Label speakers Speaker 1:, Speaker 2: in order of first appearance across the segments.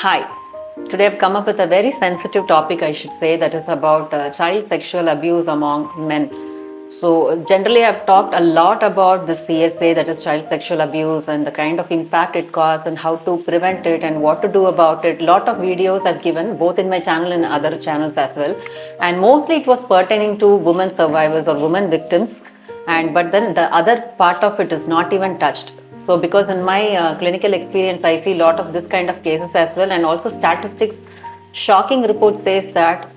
Speaker 1: Hi. Today I've come up with a very sensitive topic, I should say, that is about child sexual abuse among men. So, generally, I've talked a lot about the CSA, that is child sexual abuse, and the kind of impact it causes, and how to prevent it, and what to do about it. Lot of videos I've given, both in my channel and other channels as well. And mostly it was pertaining to women survivors or women victims. And but then the other part of it is not even touched. So because in my clinical experience, I see a lot of this kind of cases as well, and also statistics. Shocking report says that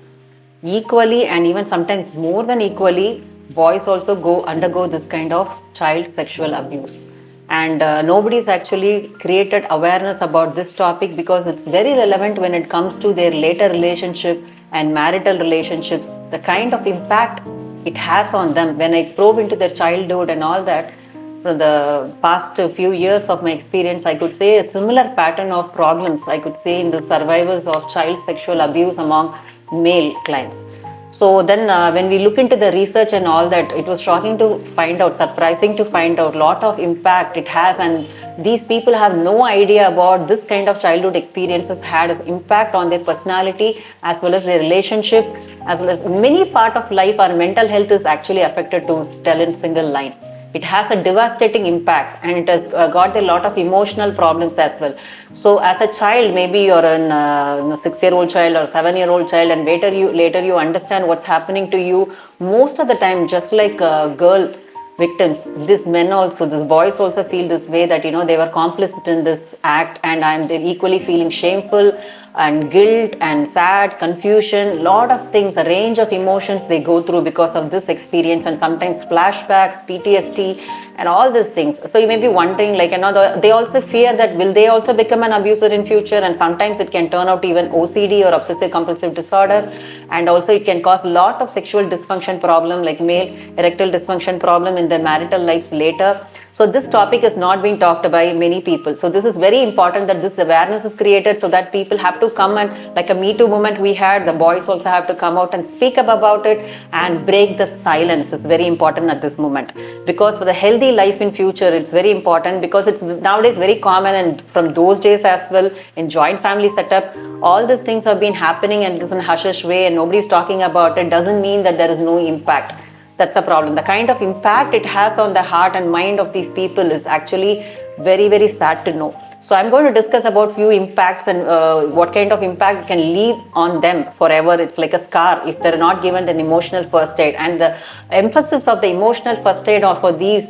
Speaker 1: equally and even sometimes more than equally, boys also undergo this kind of child sexual abuse. And nobody's actually created awareness about this topic because it's very relevant when it comes to their later relationship and marital relationships, the kind of impact it has on them. When I probe into their childhood and all that, from the past few years of my experience, I could say a similar pattern of problems I could say in the survivors of child sexual abuse among male clients. So then when we look into the research and all that, it was shocking to find out, surprising to find out lot of impact it has, and these people have no idea about this kind of childhood experiences had an impact on their personality as well as their relationship, as well as many part of life. Our mental health is actually affected to tell in single line. It has a devastating impact, and it has got a lot of emotional problems as well. So as a child, maybe you're a 6-year-old child or 7-year-old child, and later you understand what's happening to you. Most of the time, just like girl victims, these men also, these boys also feel this way, that they were complicit in this act, and I'm equally feeling shameful and guilt and sad, confusion, lot of things, a range of emotions they go through because of this experience, and sometimes flashbacks, PTSD, and all these things. So you may be wondering, like, they also fear that will they also become an abuser in future, and sometimes it can turn out even OCD or obsessive compulsive disorder, and also it can cause a lot of sexual dysfunction problem like male erectile dysfunction problem in their marital lives later. So this topic is not being talked by many people. So this is very important that this awareness is created, so that people have to come, and like a Me Too movement we had, the boys also have to come out and speak up about it and break the silence. Is very important at this moment, because for the healthy life in future, it's very important, because it's nowadays very common, and from those days as well, in joint family setup, all these things have been happening, and it's in a hush way and nobody's talking about it. Doesn't mean that there is no impact. That's the problem. The kind of impact it has on the heart and mind of these people is actually very, very sad to know. So I'm going to discuss about few impacts, and what kind of impact it can leave on them forever. It's like a scar if they're not given an emotional first aid, and the emphasis of the emotional first aid are for these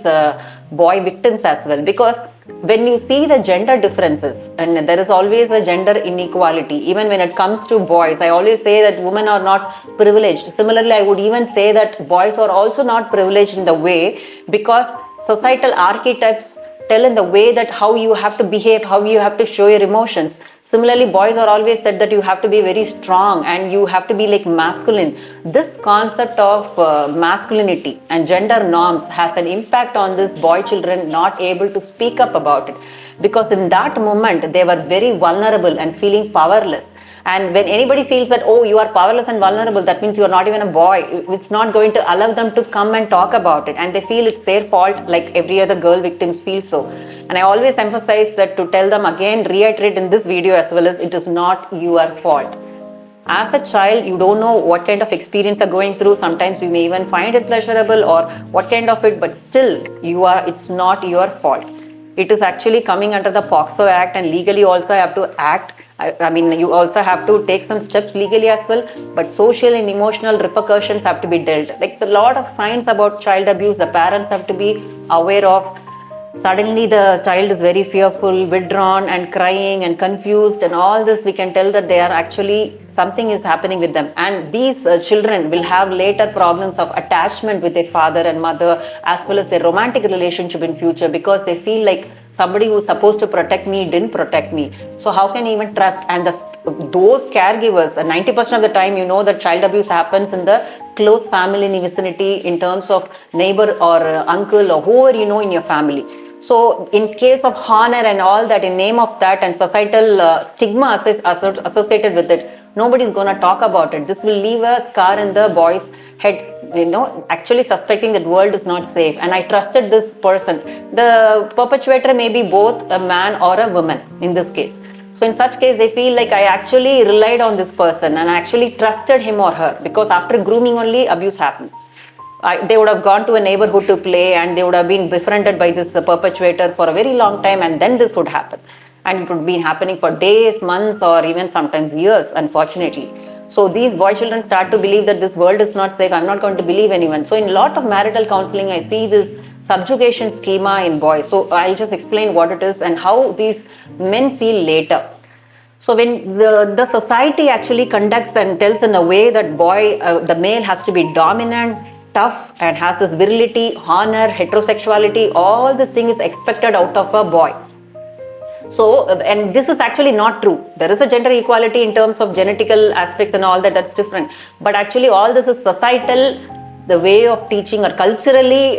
Speaker 1: boy victims as well, because when you see the gender differences, and there is always a gender inequality, even when it comes to boys, I always say that women are not privileged. Similarly, I would even say that boys are also not privileged in the way, because societal archetypes tell in the way that how you have to behave, how you have to show your emotions. Similarly, boys are always said that you have to be very strong and you have to be like masculine. This concept of masculinity and gender norms has an impact on these boy children not able to speak up about it, because in that moment they were very vulnerable and feeling powerless. And when anybody feels that, oh, you are powerless and vulnerable, that means you are not even a boy, it's not going to allow them to come and talk about it. And they feel it's their fault, like every other girl victims feel so. And I always emphasize that, to tell them again, reiterate in this video as well, as it is not your fault. As a child, you don't know what kind of experience you're going through. Sometimes you may even find it pleasurable or what kind of it, but still it's not your fault. It is actually coming under the POXO Act, and legally also have to act. I mean, you also have to take some steps legally as well, but social and emotional repercussions have to be dealt. Like a lot of signs about child abuse, the parents have to be aware of. Suddenly the child is very fearful, withdrawn and crying and confused, and all this, we can tell that they are actually, something is happening with them. And these children will have later problems of attachment with their father and mother, as well as their romantic relationship in future, because they feel like somebody who's supposed to protect me didn't protect me. So how can you even trust? And those caregivers, 90% of the time, that child abuse happens in the close family vicinity, in terms of neighbor or uncle or whoever in your family. So in case of honor and all that, in name of that, and societal stigma associated with it, nobody's going to talk about it. This will leave a scar in the boy's head, actually suspecting that world is not safe, and I trusted this person. The perpetrator may be both a man or a woman in this case. So in such case, they feel like I actually relied on this person and I actually trusted him or her, because after grooming only abuse happens. They would have gone to a neighborhood to play and they would have been befriended by this perpetrator for a very long time, and then this would happen. And it would be happening for days, months, or even sometimes years, unfortunately. So these boy children start to believe that this world is not safe. I'm not going to believe anyone. So in a lot of marital counseling, I see this subjugation schema in boys. So I'll just explain what it is and how these men feel later. So when the society actually conducts and tells in a way that the male has to be dominant, tough, and has this virility, honor, heterosexuality, all this thing is expected out of a boy. So, and this is actually not true. There is a gender equality in terms of genetical aspects and all that, that's different. But actually all this is societal, the way of teaching, or culturally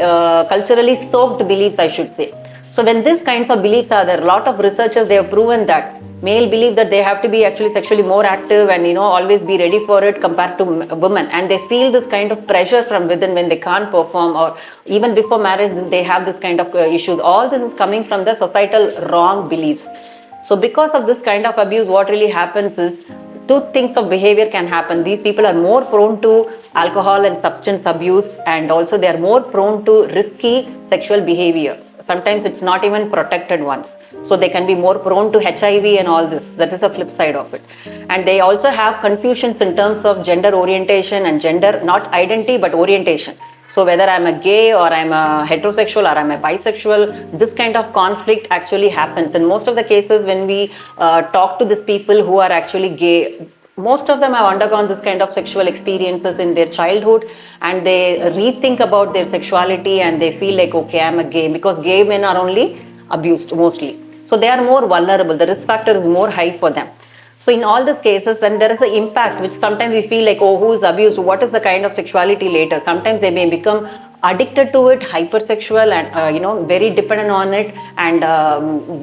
Speaker 1: soaked beliefs, I should say. So when these kinds of beliefs are there, a lot of researchers, they have proven that male believe that they have to be actually sexually more active and always be ready for it compared to women, and they feel this kind of pressure from within when they can't perform, or even before marriage they have this kind of issues. All this is coming from the societal wrong beliefs. So because of this kind of abuse, what really happens is two things of behavior can happen. These people are more prone to alcohol and substance abuse, and also they are more prone to risky sexual behavior. Sometimes it's not even protected ones. So they can be more prone to HIV and all this. That is a flip side of it. And they also have confusions in terms of gender orientation and gender, not identity, but orientation. So whether I'm a gay or I'm a heterosexual or I'm a bisexual, this kind of conflict actually happens. In most of the cases when we talk to these people who are actually gay, most of them have undergone this kind of sexual experiences in their childhood, and they rethink about their sexuality and they feel like, okay, I'm a gay, because gay men are only abused mostly. So they are more vulnerable. The risk factor is more high for them. So in all these cases, then there is an impact, which sometimes we feel like, oh, who is abused? What is the kind of sexuality later? Sometimes they may become addicted to it, hypersexual, and very dependent on it, and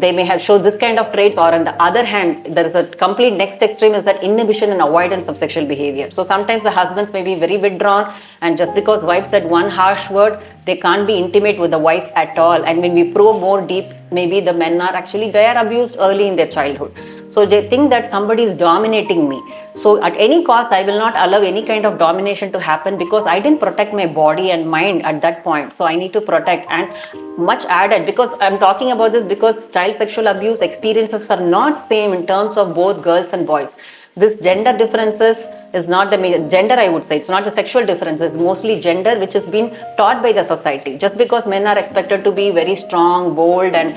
Speaker 1: they may have shown this kind of traits. Or on the other hand, there is a complete next extreme, is that inhibition and avoidance of sexual behavior. So sometimes the husbands may be very withdrawn, and just because wife said one harsh word, they can't be intimate with the wife at all. And when we probe more deep, maybe the men are actually, they are abused early in their childhood. So they think that somebody is dominating me. So at any cost, I will not allow any kind of domination to happen, because I didn't protect my body and mind at that point. So I need to protect. And much added, because I'm talking about this because child sexual abuse experiences are not same in terms of both girls and boys. This gender differences is not the major gender, I would say. It's not the sexual differences, mostly gender, which has been taught by the society. Just because men are expected to be very strong, bold, and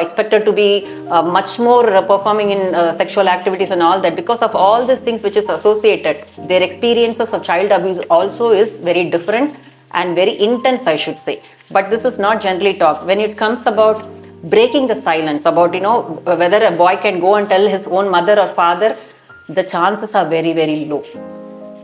Speaker 1: expected to be much more performing in sexual activities and all that, because of all these things which is associated, their experiences of child abuse also is very different and very intense, I should say. But this is not generally talked. When it comes about breaking the silence about whether a boy can go and tell his own mother or father, the chances are very, very low,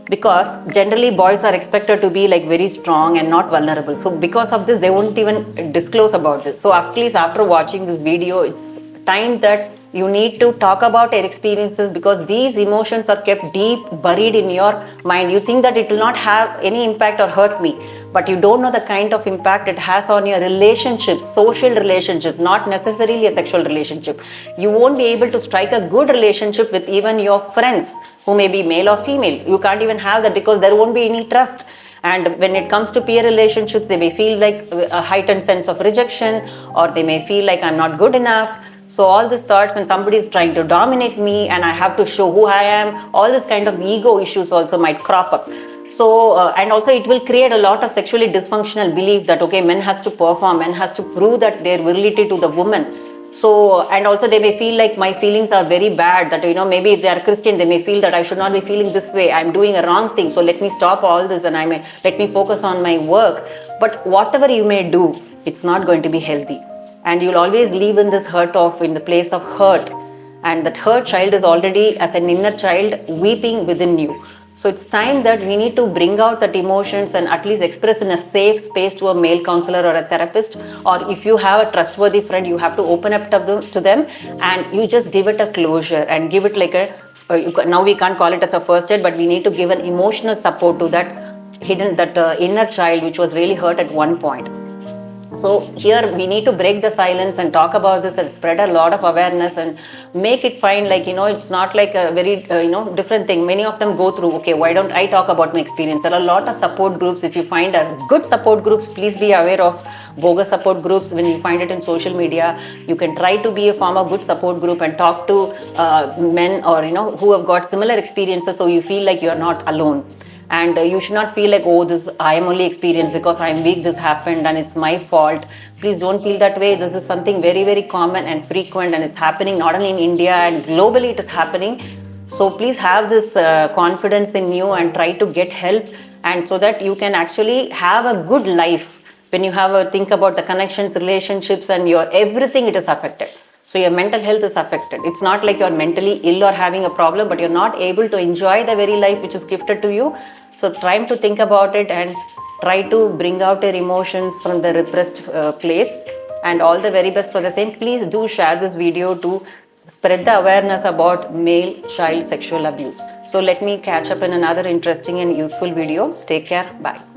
Speaker 1: because generally boys are expected to be like very strong and not vulnerable. So because of this, they won't even disclose about this. So at least after watching this video, it's time that you need to talk about your experiences, because these emotions are kept deep buried in your mind. You think that it will not have any impact or hurt me, but you don't know the kind of impact it has on your relationships, social relationships, not necessarily a sexual relationship. You won't be able to strike a good relationship with even your friends, who may be male or female. You can't even have that, because there won't be any trust. And when it comes to peer relationships, they may feel like a heightened sense of rejection, or they may feel like I'm not good enough. So all these thoughts, and somebody is trying to dominate me and I have to show who I am, all this kind of ego issues also might crop up. So, and also it will create a lot of sexually dysfunctional belief that, okay, men has to perform, men has to prove that their virility to the woman. So, and also they may feel like my feelings are very bad, that, maybe if they are Christian, they may feel that I should not be feeling this way. I'm doing a wrong thing. So let me stop all this and let me focus on my work. But whatever you may do, it's not going to be healthy. And you'll always live in this in the place of hurt. And that hurt child is already, as an inner child, weeping within you. So it's time that we need to bring out that emotions and at least express in a safe space to a male counselor or a therapist. Or if you have a trustworthy friend, you have to open up to them and you just give it a closure and give it like now we can't call it as a first aid, but we need to give an emotional support to that inner child which was really hurt at one point. So here we need to break the silence and talk about this and spread a lot of awareness and make it fine. Like, it's not like a very, different thing. Many of them go through, okay, why don't I talk about my experience? There are a lot of support groups. If you find a good support groups, please be aware of bogus support groups. When you find it in social media, you can try to be a form of good support group and talk to men or, who have got similar experiences. So you feel like you're not alone. And you should not feel like, oh, this I am only experienced because I'm weak, this happened and it's my fault. Please don't feel that way. This is something very, very common and frequent, and it's happening not only in India and globally it is happening. So please have this confidence in you and try to get help, and so that you can actually have a good life. When you have a think about the connections, relationships, and your everything, it is affected. So your mental health is affected. It's not like you're mentally ill or having a problem, but you're not able to enjoy the very life which is gifted to you. So try to think about it and try to bring out your emotions from the repressed place. And all the very best for the same. Please do share this video to spread the awareness about male child sexual abuse. So let me catch up in another interesting and useful video. Take care. Bye.